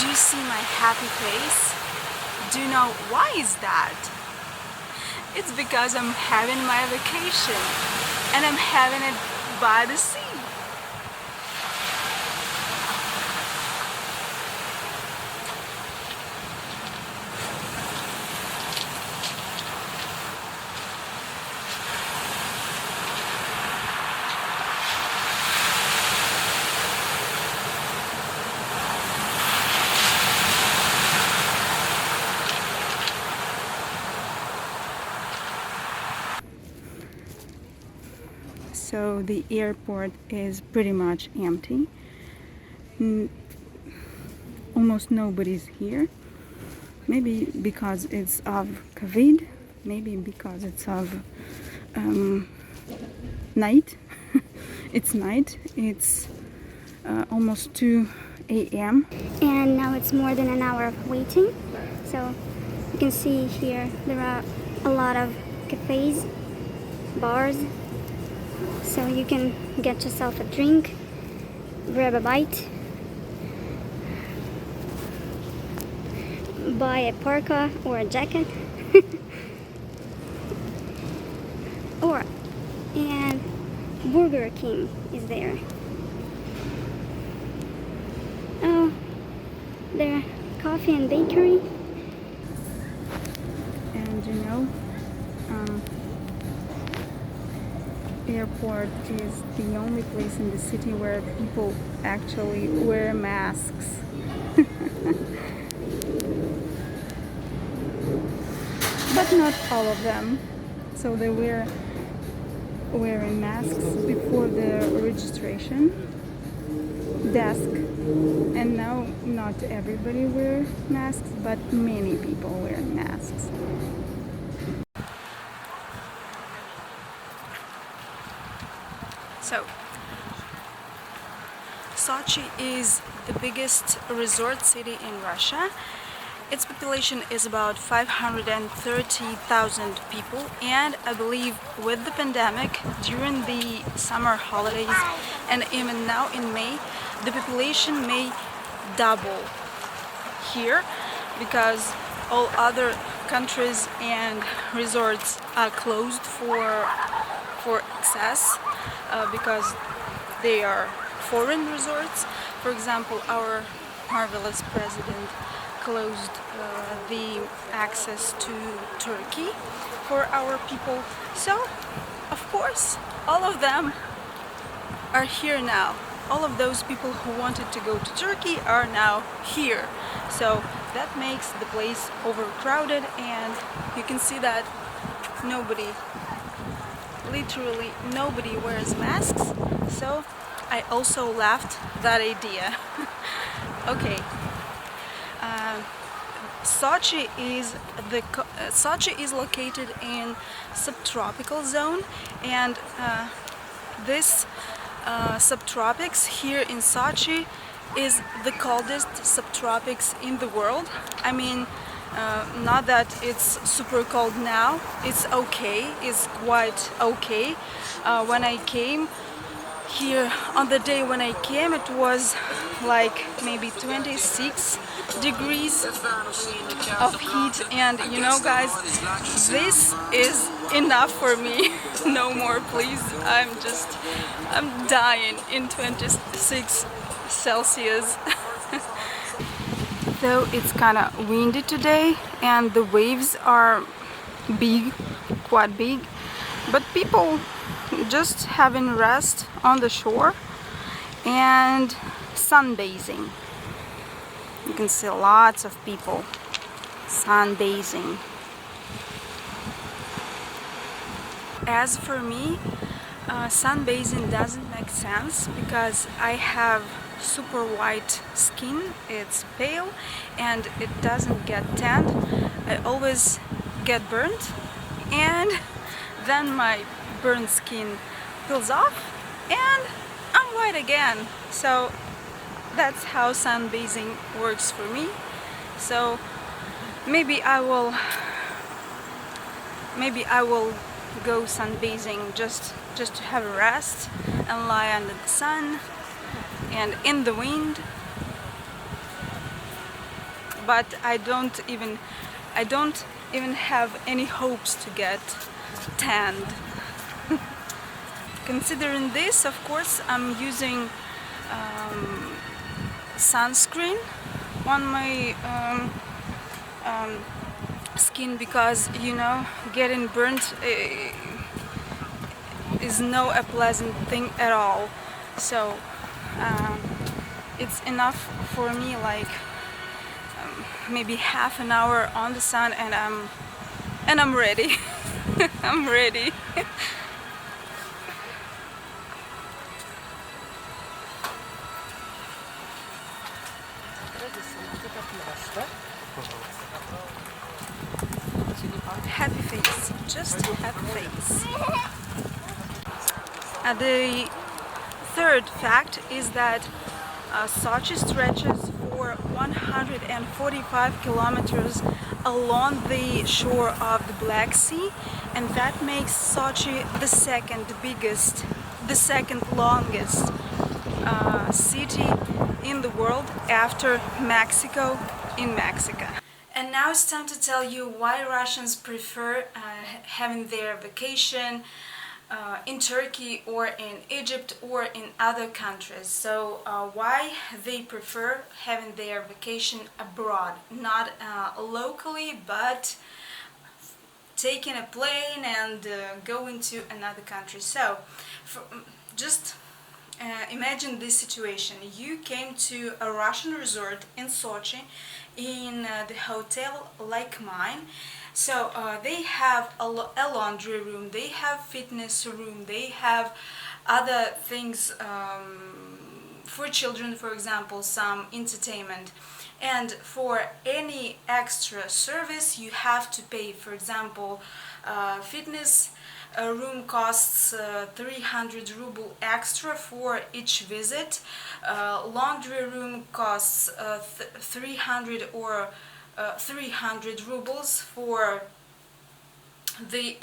Do you see my happy face? Do you know why is that? It's because I'm having my vacation and I'm having it by the sea. So the airport is pretty much empty. Almost nobody's here. Maybe because it's of COVID, maybe because it's of night. It's night. It's almost 2 a.m. And now it's more than an hour of waiting. So you can see here there are a lot of cafes, bars, so you can get yourself a drink, grab a bite, buy a parka or a jacket, and Burger King is there. Oh, there coffee and bakery. And you know, airport is the only place in the city where people actually wear masks. But not all of them. So they were wearing masks before the registration desk. And now not everybody wears masks, but many people wear masks. So, Sochi is the biggest resort city in Russia. Its population is about 530,000 people, and I believe with the pandemic, during the summer holidays, and even now in May, the population may double here because all other countries and resorts are closed for access because they are foreign resorts. For example, our marvelous president closed the access to Turkey for our people. So, of course, all of them are here now. All of those people who wanted to go to Turkey are now here. So that makes the place overcrowded, and you can see that literally nobody wears masks. So I also left that idea. Okay. Sochi is located in subtropical zone, and this subtropics here in Sochi is the coldest subtropics in the world. I mean, not that it's super cold now, it's okay, it's quite okay. When I came here, on the day when I came, it was like maybe 26 degrees of heat, and you know guys, this is enough for me. No more please. I'm dying in 26 Celsius. Though it's kind of windy today and the waves are big, quite big, but people just having rest on the shore and sunbathing. You can see lots of people sunbathing. As for me, sunbathing doesn't make sense because I have super white skin, it's pale and it doesn't get tanned. I always get burnt, and then my burnt skin peels off and I'm white again. So that's how sunbathing works for me. So maybe I will go sunbathing just to have a rest and lie under the sun and in the wind. but I don't even have any hopes to get tanned. Considering this, of course, I'm using sunscreen on my skin, because getting burnt is no a pleasant thing at all. So it's enough for me, like maybe half an hour on the sun, and I'm ready. I'm ready. Happy face, just happy face. The third fact is that Sochi stretches for 145 kilometers along the shore of the Black Sea, and that makes Sochi the second biggest, the second longest city in the world after Mexico in Mexico. And now it's time to tell you why Russians prefer having their vacation in Turkey or in Egypt or in other countries. So why they prefer having their vacation abroad, not locally, but taking a plane and going to another country. So just imagine this situation. You came to a Russian resort in Sochi in the hotel like mine. So they have a laundry room, they have fitness room, they have other things for children, for example, some entertainment. And for any extra service you have to pay. For example, fitness room costs 300 ruble extra for each visit. Laundry room costs 300 or 300 rubles for the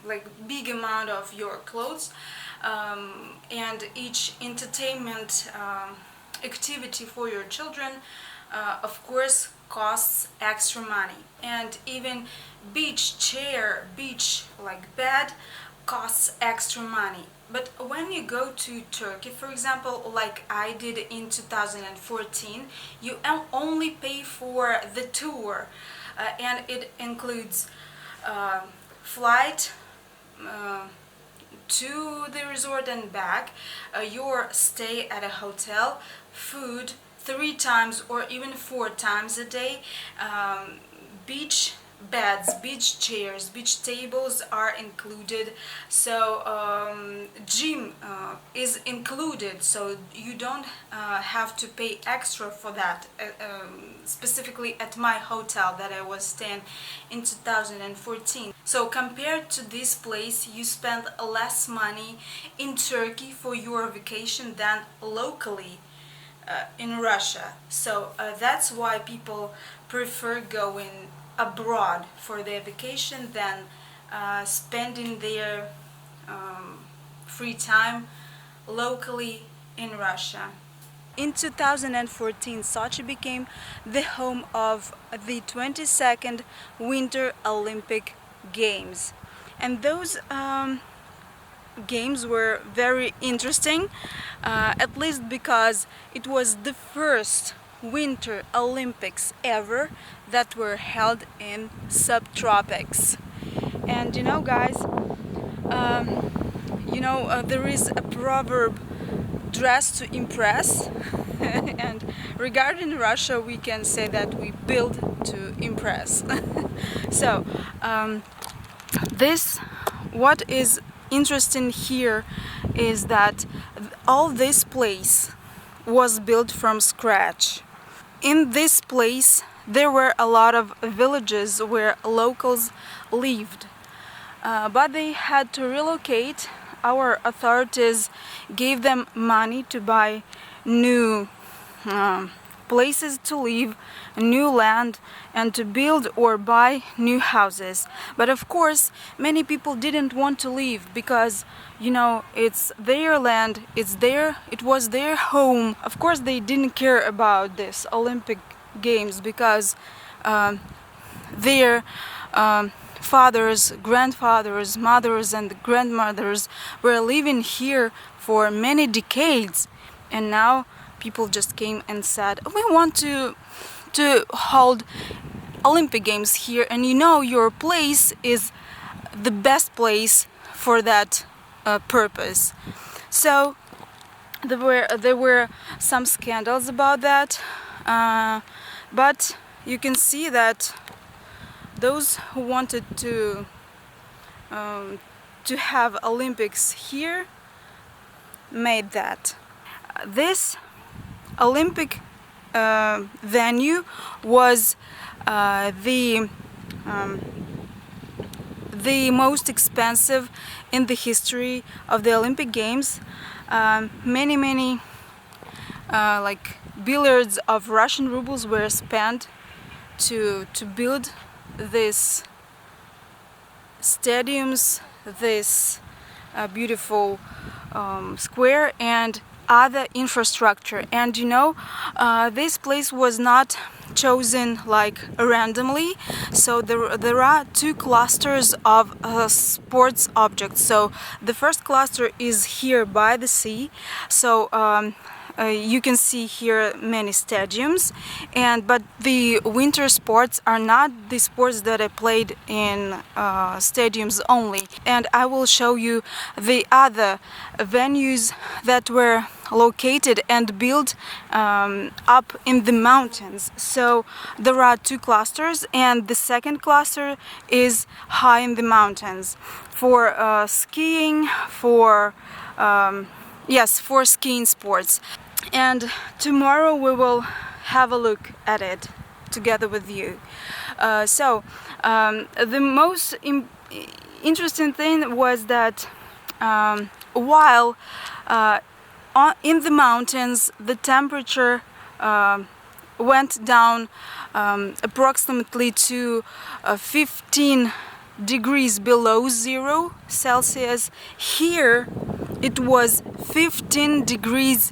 like big amount of your clothes, and each entertainment activity for your children of course costs extra money. And even beach chair, beach like bed costs extra money. But when you go to Turkey, for example, like I did in 2014, you only pay for the tour, and it includes flight to the resort and back, your stay at a hotel, food 3 times or even 4 times a day, beach beds, beach chairs, beach tables are included. So gym is included, so you don't have to pay extra for that, specifically at my hotel that I was staying in 2014. So compared to this place, you spend less money in Turkey for your vacation than locally in Russia. So that's why people prefer going abroad for their vacation than spending their free time locally in Russia. In 2014, Sochi became the home of the 22nd Winter Olympic Games, and those games were very interesting, at least because it was the first Winter Olympics ever that were held in subtropics. And guys, there is a proverb, dress to impress. And regarding Russia, we can say that we build to impress. So what is interesting here is that all this place was built from scratch. In this place there were a lot of villages where locals lived, but they had to relocate. Our authorities gave them money to buy new places to live, new land, and to build or buy new houses. But of course, many people didn't want to leave because, you know, it's their land, it was their home. Of course, they didn't care about this Olympic Games because their fathers, grandfathers, mothers, and grandmothers were living here for many decades, and now people just came and said, we want to hold Olympic Games here, and you know, your place is the best place for that purpose. So there were some scandals about that, but you can see that those who wanted to have Olympics here made that. This Olympic venue was the most expensive in the history of the Olympic Games. Many like billions of Russian rubles were spent to build these stadiums, this beautiful square and other infrastructure. And you know, this place was not chosen like randomly. So there are two clusters of sports objects. So the first cluster is here by the sea. So you can see here many stadiums, but the winter sports are not the sports that I played in stadiums only. And I will show you the other venues that were located and built up in the mountains. So there are two clusters, and the second cluster is high in the mountains for skiing, for skiing sports. And tomorrow we will have a look at it together with you. The most interesting thing was that while in the mountains the temperature went down approximately to 15 degrees below 0 Celsius, here it was 15 degrees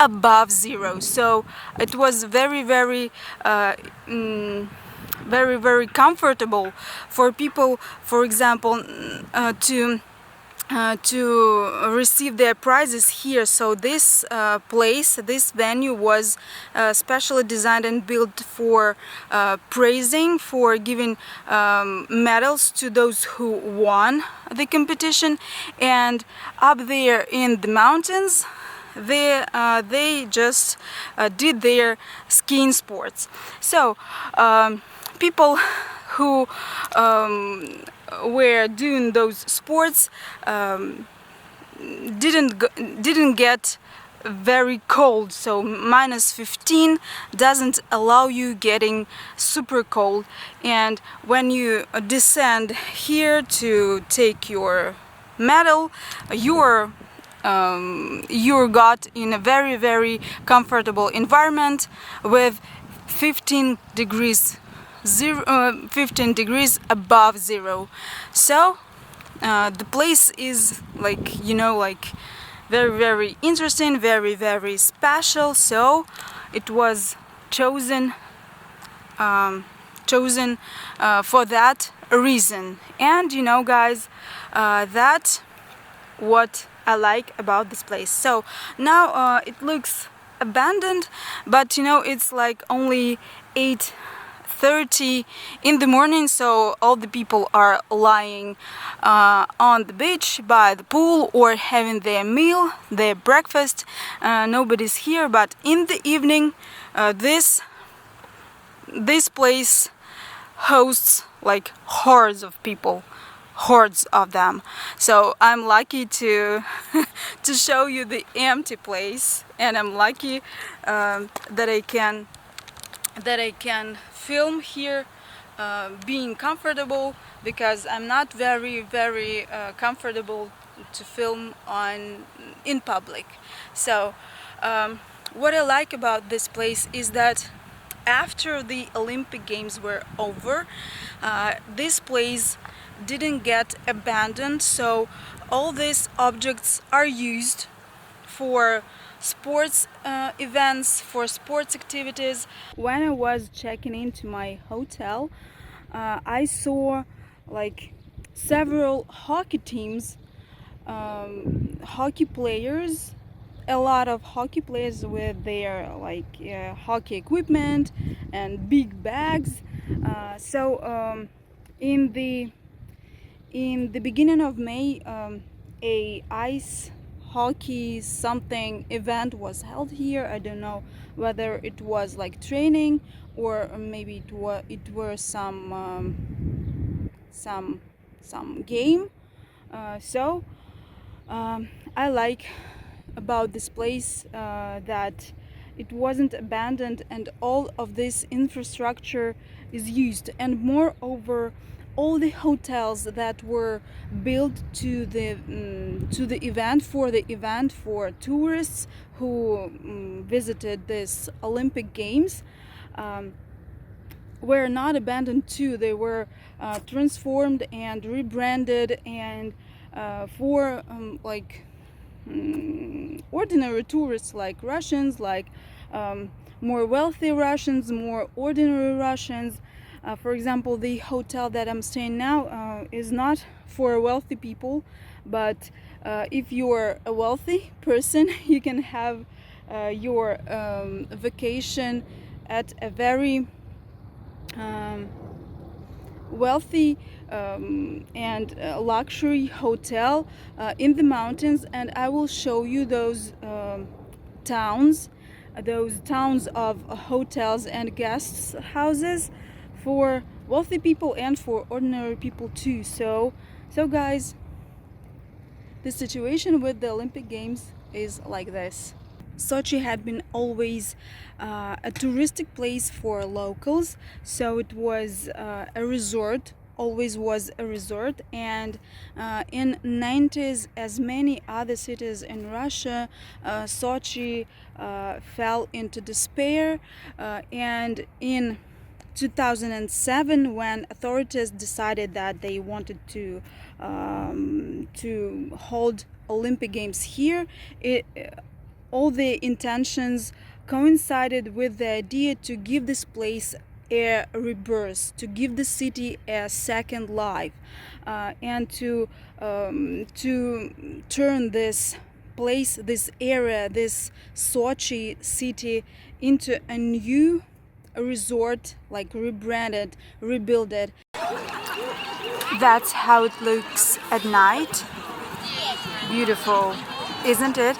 above 0. So it was very comfortable for people, for example, to receive their prizes here. So this this venue was specially designed and built for praising, for giving medals to those who won the competition. And up there in the mountains, they just did their skiing sports. So people who were doing those sports didn't get very cold. So -15 doesn't allow you getting super cold. And when you descend here to take your medal, you're got in a very comfortable environment with 15 degrees above 0. So the place is like, you know, like very interesting, very special. So it was chosen for that reason. And you know, guys, that's what I like about this place. So now it looks abandoned, but you know, it's like only 8:30 in the morning, so all the people are lying on the beach by the pool or having their meal, their breakfast. Nobody's here, but in the evening this place hosts like hordes of people, hordes of them. So I'm lucky to to show you the empty place, and I'm lucky that I can film here being comfortable, because I'm not very comfortable to film in public. So What I like about this place is that after the Olympic Games were over, this place didn't get abandoned, so all these objects are used for sports events, for sports activities. When I was checking into my hotel, I saw like several hockey teams, hockey players, a lot of hockey players with their hockey equipment and big bags. So in the beginning of May, a ice hockey something event was held here. I don't know whether it was like training or maybe it were some game. So I like about this place that it wasn't abandoned and all of this infrastructure is used, and moreover all the hotels that were built to the event for tourists who visited this Olympic Games were not abandoned too. They were transformed and rebranded, and for ordinary tourists like Russians, like more wealthy Russians, more ordinary Russians. For example, the hotel that I'm staying now is not for wealthy people, but if you're a wealthy person, you can have your vacation at a very wealthy and luxury hotel in the mountains, and I will show you those towns of hotels and guest houses for wealthy people and for ordinary people too. So guys, the situation with the Olympic Games is like this. Sochi had been always a touristic place for locals, so it was a resort, always was a resort. And in 90s, as many other cities in Russia, Sochi fell into despair, and in 2007, when authorities decided that they wanted to hold Olympic Games here, all the intentions coincided with the idea to give this place a rebirth, to give the city a second life, and to turn this place, this area, this Sochi city into a new resort, like rebranded, rebuilt it. That's how it looks at night. Beautiful, isn't it?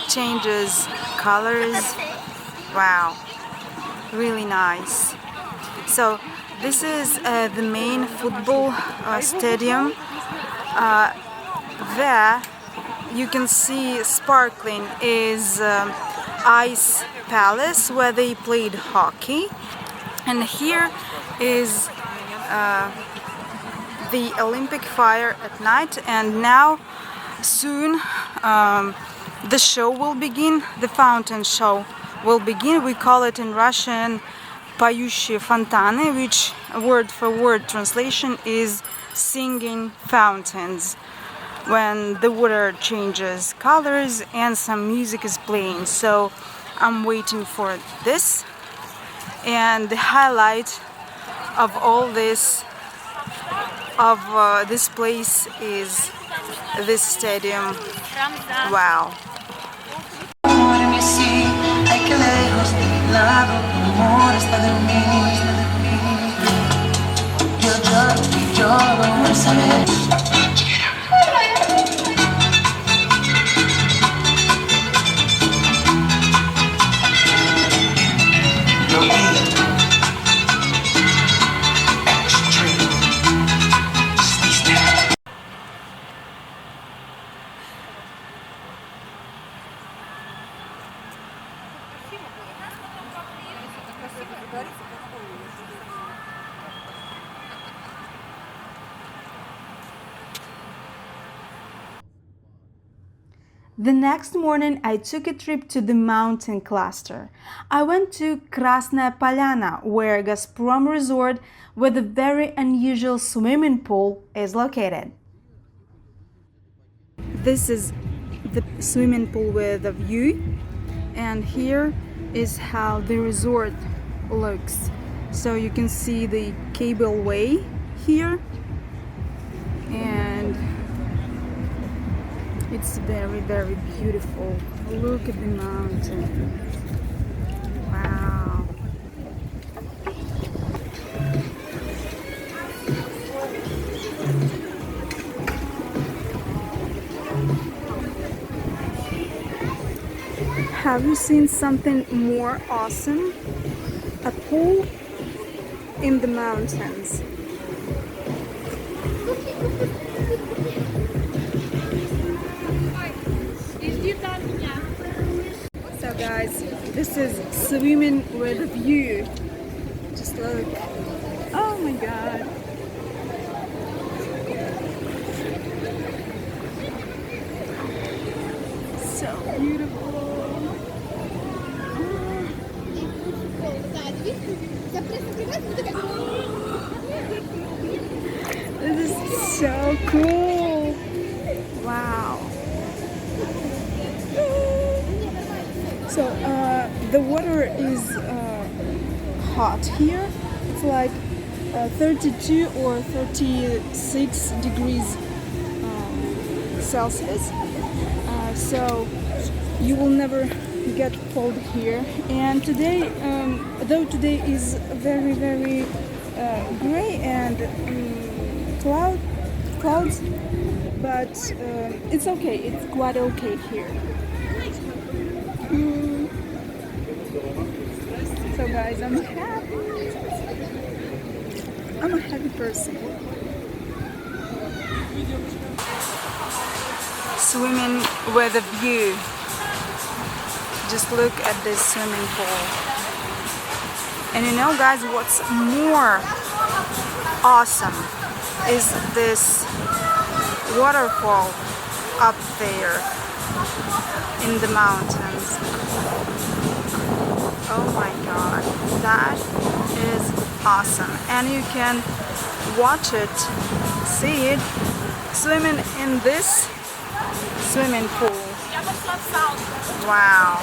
Changes colors. Wow, really nice. So this is the main football stadium. There you can see sparkling is ice palace where they played hockey, and here is the Olympic fire at night. And now soon the show will begin, the fountain show will begin. We call it in Russian "поющие фонтаны", which word for word translation is singing fountains, when the water changes colors and some music is playing. So I'm waiting for this, and the highlight of all this this place is this stadium. Wow. The next morning, I took a trip to the mountain cluster. I went to Krasnaya Polyana, where Gazprom Resort with a very unusual swimming pool is located. This is the swimming pool with a view, and here is how the resort looks. So you can see the cableway here, and it's very, very beautiful. Look at the mountain. Wow. Have you seen something more awesome? A pool in the mountains. So guys, this is swimming with a view. Just look. Oh my god. So beautiful. This is so cool. Wow. So the water is hot here. It's like 32 or 36 degrees Celsius. So you will never get cold here. And today, though today is very, very gray and clouds, but it's okay. It's quite okay here. So guys, I'm happy. I'm a happy person. Swimming with a view. Just look at this swimming pool. And you know guys, what's more awesome is this waterfall up there in the mountains. Oh my god, that is awesome. And you can watch it, see it, swimming in this swimming pool. Wow.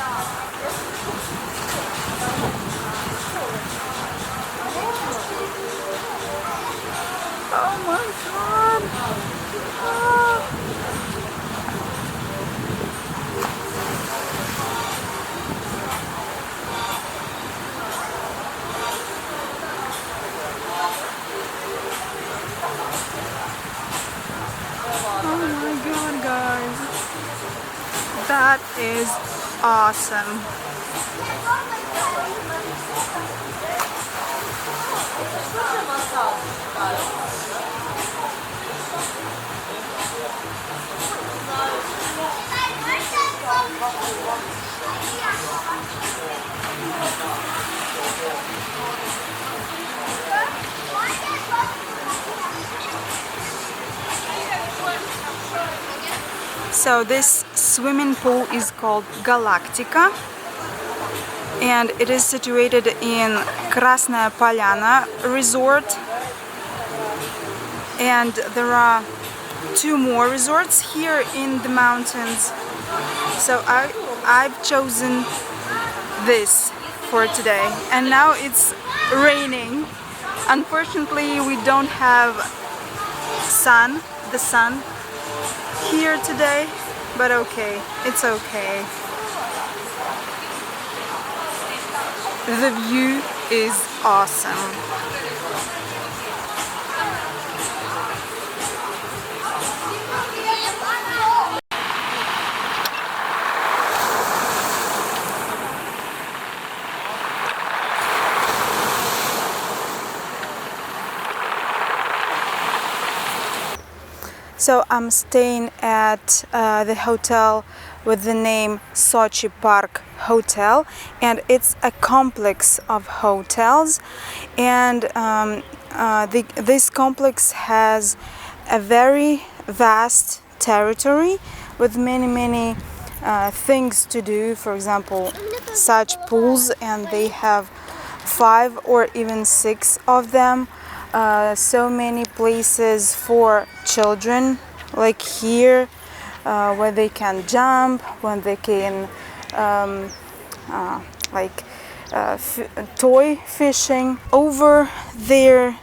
Oh my god. Oh. Oh my god, guys. That is awesome. So this swimming pool is called Galactica, and it is situated in Krasnaya Polyana Resort, and there are two more resorts here in the mountains. So I've chosen this for today, and now it's raining. Unfortunately, we don't have the sun here today, but okay, it's okay. The view is awesome. So I'm staying at the hotel with the name Sochi Park Hotel, and it's a complex of hotels, and this complex has a very vast territory with many things to do, for example, such pools, and they have 5 or even 6 of them. So many places for children, like here, where they can jump, when they can like toy fishing. Over there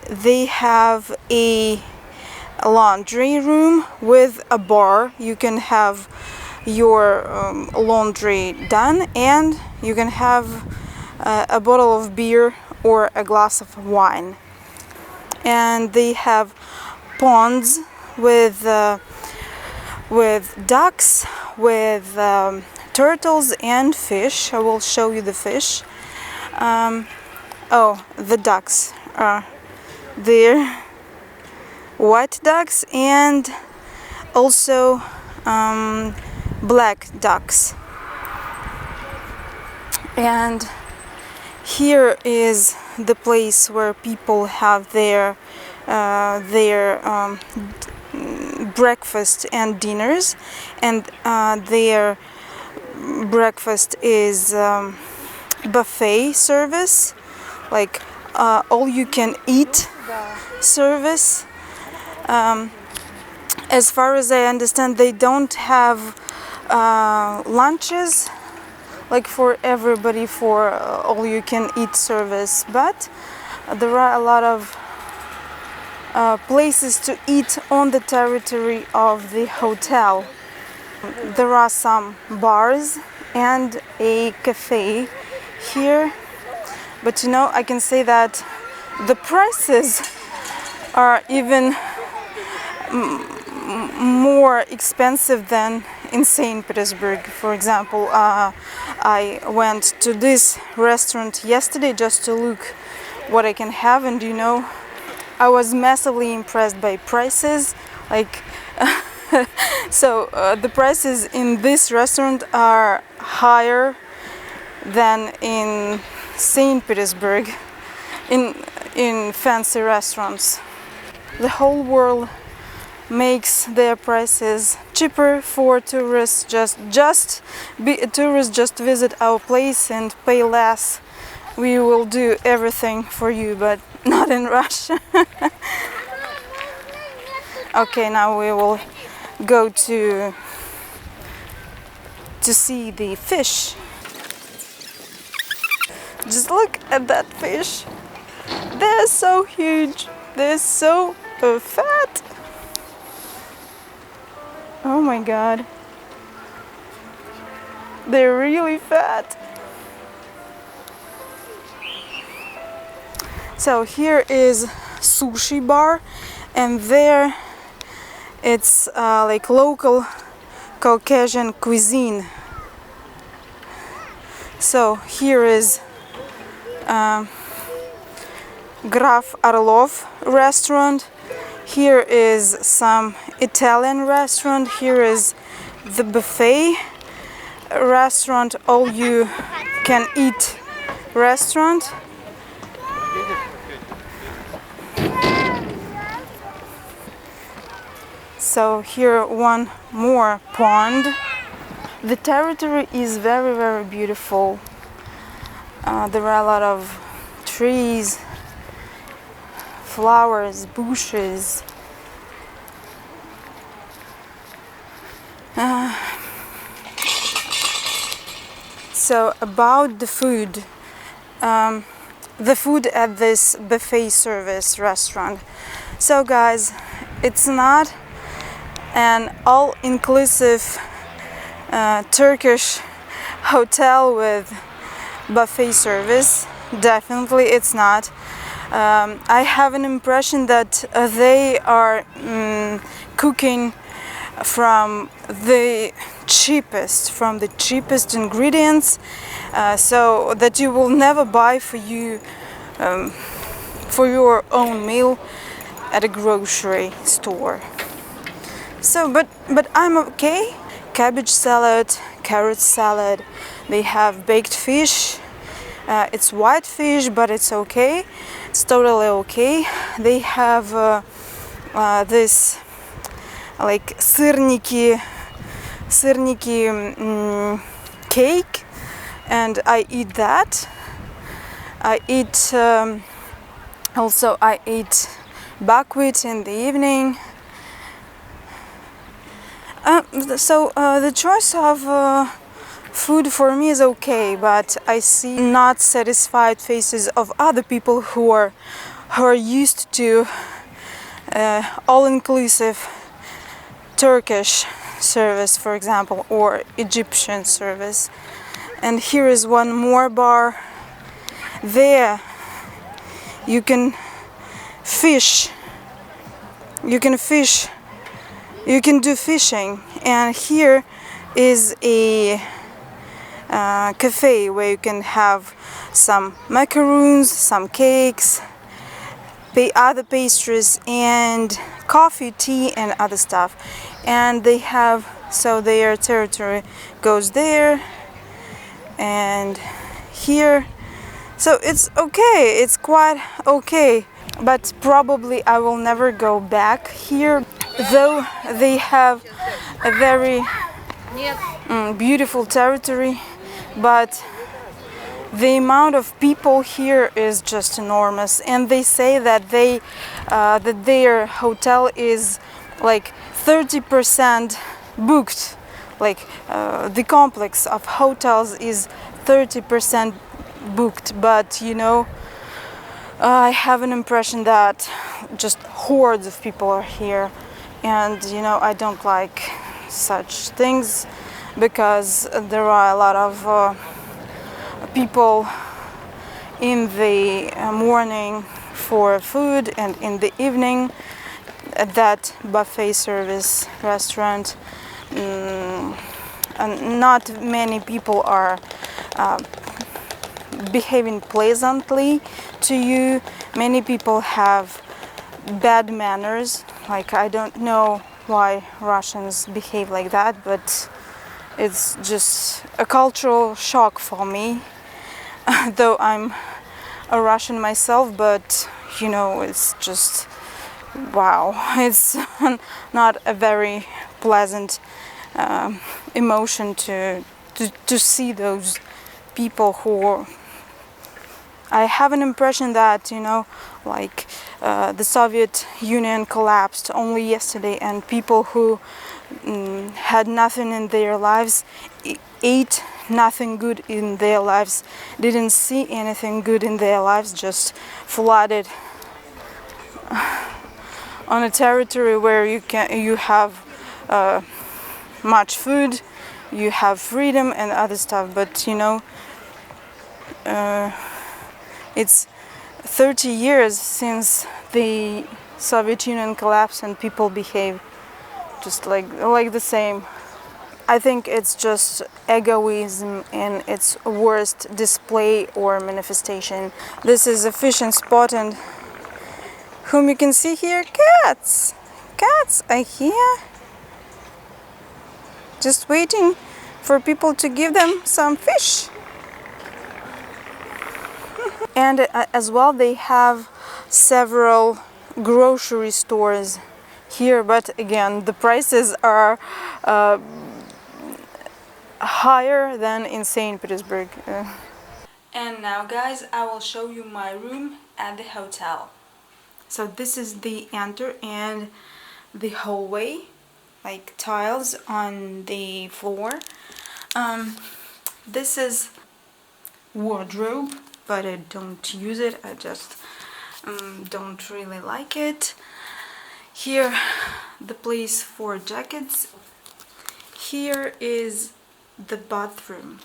they have a laundry room with a bar. You can have your laundry done, and you can have a bottle of beer or a glass of wine. And they have ponds with ducks, with turtles and fish. I will show you the fish. Oh, the ducks are there, white ducks, and also black ducks. And here is the place where people have their breakfast and dinners, and their breakfast is buffet service, like all you can eat service. As far as I understand, they don't have lunches like for everybody, for all you can eat service, but there are a lot of places to eat on the territory of the hotel. There are some bars and a cafe here, but I can say that the prices are even more expensive than in St. Petersburg. For example, I went to this restaurant yesterday just to look what I can have, and I was massively impressed by prices. Like so the prices in this restaurant are higher than in St. Petersburg in fancy restaurants. The whole world makes their prices cheaper for tourists. Just visit our place and pay less. We will do everything for you, but not in Russia. Okay, now we will go to see the fish. Just look at that fish. They're so huge. They're so fat. Oh my god. They're really fat. So here is sushi bar, and there it's like local Caucasian cuisine. So here is Graf Orlov restaurant. Here is some Italian restaurant. Here is the buffet restaurant, all you can eat restaurant. So here one more pond. The territory is very, very beautiful. There are a lot of trees, flowers, bushes. So about the food at this buffet service restaurant. So guys, it's not an all-inclusive Turkish hotel with buffet service. Definitely it's not. I have an impression that they are cooking from the cheapest ingredients, so that you will never buy for your own meal at a grocery store. So but I'm okay. Cabbage salad, carrot salad. They have baked fish. It's white fish, but it's okay. It's totally okay. They have this like sырники syrniki cake, and I eat that. I eat also I eat buckwheat in the evening. The choice of food for me is okay, but I see not satisfied faces of other people who are used to all-inclusive Turkish service, for example, or Egyptian service. And here is one more bar. There you can fish. You can fish. You can do fishing. And here is a cafe where you can have some macaroons, some cakes, other pastries, and coffee, tea, and other stuff. And they have, so their territory goes there and here. So it's okay, it's quite okay, but probably I will never go back here, though they have a very beautiful territory, but the amount of people here is just enormous. And they say that that their hotel is like 30% booked, like the complex of hotels is 30% booked, but you know, I have an impression that just hordes of people are here, and you know, I don't like such things because there are a lot of people in the morning for food and in the evening at that buffet service restaurant. And not many people are behaving pleasantly to you. Many people have bad manners. Like, I don't know why Russians behave like that, but it's just a cultural shock for me. Though I'm a Russian myself, but you know, it's just wow. It's not a very pleasant emotion to see those people who I have an impression that, you know, like the Soviet Union collapsed only yesterday, and people who had nothing in their lives, ate nothing good in their lives, didn't see anything good in their lives, just flooded on a territory where you have much food, you have freedom and other stuff. But you know, it's 30 years since the Soviet Union collapsed, and people behave just like the same. I think it's just egoism in its worst display or manifestation. This is a fishing spot, and whom you can see here, cats. Cats are here, just waiting for people to give them some fish. And as well, they have several grocery stores here, but again, the prices are higher than in St. Petersburg. And now, guys, I will show you my room at the hotel. So this is the enter and the hallway, like tiles on the floor. This is wardrobe, but I don't use it. I just don't really like it. Here, the place for jackets. Here is the bathroom.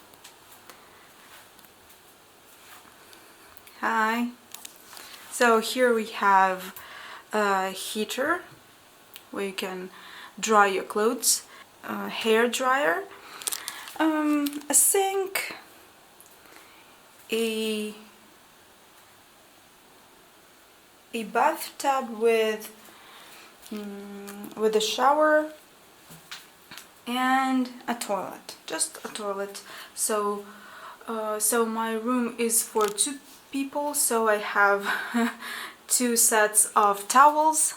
Hi. So here we have a heater where you can dry your clothes, a hair dryer, a sink, a bathtub with a shower, and a toilet, just a toilet. So my room is for 2 people, so I have 2 sets of towels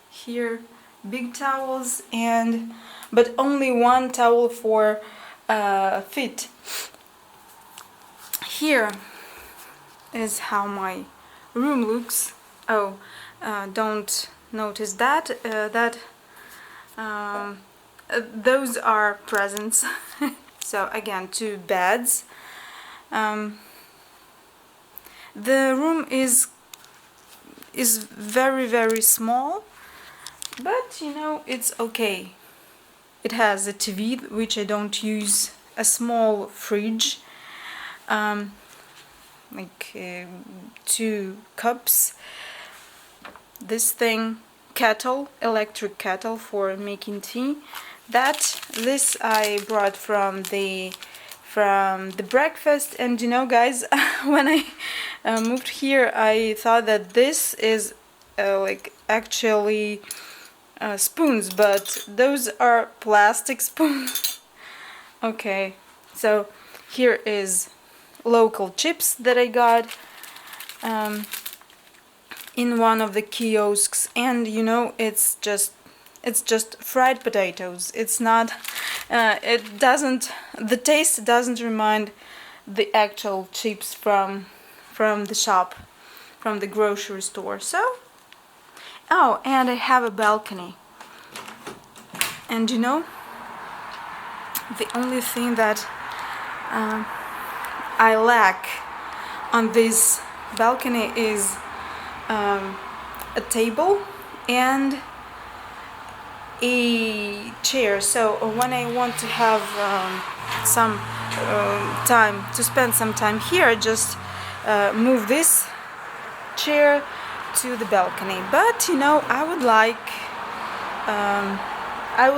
here, big towels, and but only one towel for feet. Here is how my room looks. Oh, don't notice that those are presents. So again, 2 beds. The room is very small, but you know, it's okay. It has a TV, which I don't use, a small fridge, like 2 cups, this thing, kettle, electric kettle for making tea. This I brought from the breakfast. And you know, guys, when I moved here, I thought that this is like actually spoons, but those are plastic spoons. Okay, so here is local chips that I got in one of the kiosks, and you know, it's just fried potatoes. It's not the taste doesn't remind the actual chips from the shop, from the grocery store. So, oh, and I have a balcony. And you know, the only thing that I lack on this balcony is a table and a chair. So when I want to have some time to spend some time here, I just move this chair to the balcony. But you know, I would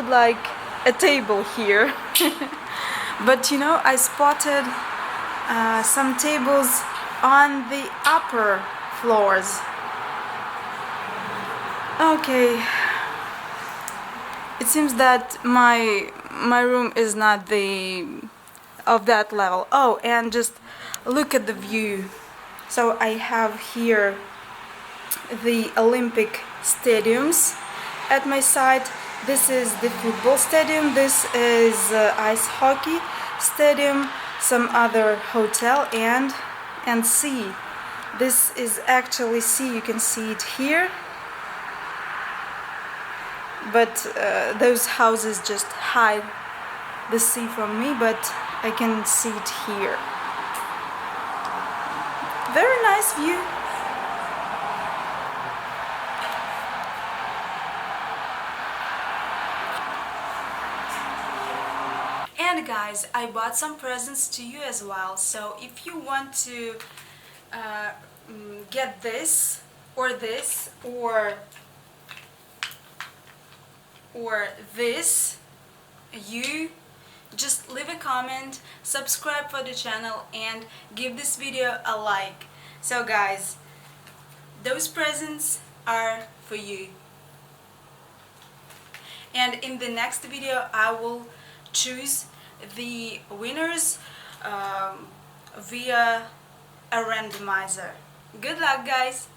like a table here. But you know, I spotted some tables on the upper floors. Okay, it seems that my room is not of that level. Oh, and just look at the view. So I have here the Olympic stadiums at my side. This is the football stadium. This is ice hockey stadium. Some other hotel and sea. This is actually sea. You can see it here. But those houses just hide the sea from me, but I can see it here. Very nice view. And guys, I bought some presents to you as well. So if you want to get this, or this, or this, you just leave a comment, subscribe for the channel, and give this video a like. So guys, those presents are for you. And in the next video I will choose the winners via a randomizer. Good luck, guys!